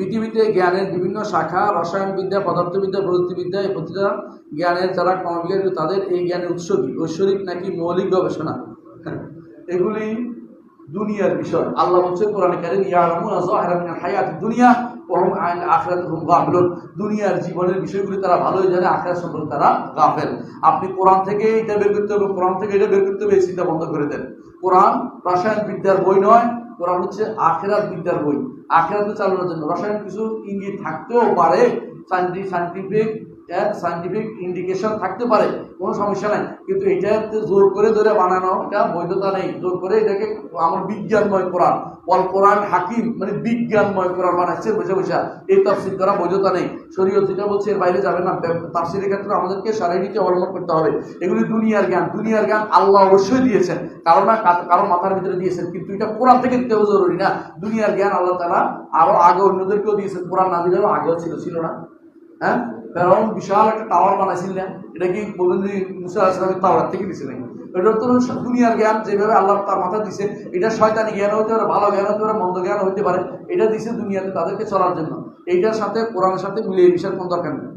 পৃথিবীতে জ্ঞানের বিভিন্ন শাখা, রসায়নবিদ্যা, পদার্থবিদ্যা, প্রযুক্তিবিদ্যা, এই প্রতিটা জ্ঞানের যারা কর্মবিজ্ঞানী তাদের এই জ্ঞানের উৎস কি? ঐশ্বরিক নাকি মৌলিক গবেষণা? এগুলি দুনিয়ার বিষয়। আল্লাহ বলছেন কোরআনে কারীম, ইয়ালামুনা যাহিরাম মিনাল হায়াতিদ দুনিয়া ওয়া হুম আন আখিরাতিহিম গাফিলুন। দুনিয়ার জীবনের বিষয়গুলি তারা ভালোই জানে, আখিরাত সম্পর্কে তারা গাফেল। আপনি কোরআন থেকে এটা বের করতে হবে, কোরআন থেকে এটা বের করতে হবে, এই চিন্তা বন্ধ করে দেন। কোরআন রসায়ন বিদ্যার বই নয়, কোরআন হচ্ছে আখিরাত বিদ্যার বই। আখিরাতে চালানোর জন্য রসায়ন কিছু ইঙ্গিত থাকতেও পারে, সাইন্টিফিক ইন্ডিকেশন থাকতে পারে, কোনো সমস্যা নাই, কিন্তু এটাতে জোর করে ধরে বানানো এটা বৈধতা নেই। জোর করে এটাকে আমার বিজ্ঞানময় কোরআন, অল কোরআন হাকিম মানে বিজ্ঞানময় কোরআন বানাচ্ছে বসে বসে, এই তাফসীর করা বৈধতা নেই। শরীয়ত যেটা বলছে এর বাইরে যাবে না। তাফসীরের ক্ষেত্রে আমাদেরকে শারীরিক অবলম্বন করতে হবে। এগুলি দুনিয়ার জ্ঞান। দুনিয়ার জ্ঞান আল্লাহ অবশ্যই দিয়েছেন, কারো মাথার ভিতরে দিয়েছেন, কিন্তু এটা কোরআন থেকে দিতেও জরুরি না। দুনিয়ার জ্ঞান আল্লাহ তাআলা আরো আগে অন্যদেরকেও দিয়েছেন, কোরআন না দিলেও আগেও ছিল না? হ্যাঁ, ফেরাউন বিশাল একটা টাওয়ার বানাইছিলেন, এটা কি বলবেন যে মুসা আলাইহিস সালামের তাওরাত থেকে দিয়েছিলেন? এটা তো দুনিয়ার জ্ঞান, যেভাবে আল্লাহ তার মাথায় দিছে। এটা শয়তানি জ্ঞান হতে পারে, ভালো জ্ঞান হতে পারে, মন্দ জ্ঞান হতে পারে। এটা দিছে দুনিয়াতে তাদেরকে চলার জন্য। এইটার সাথে কোরআনের সাথে মিলিয়ে বিষয়ের কোনো দরকার নেই।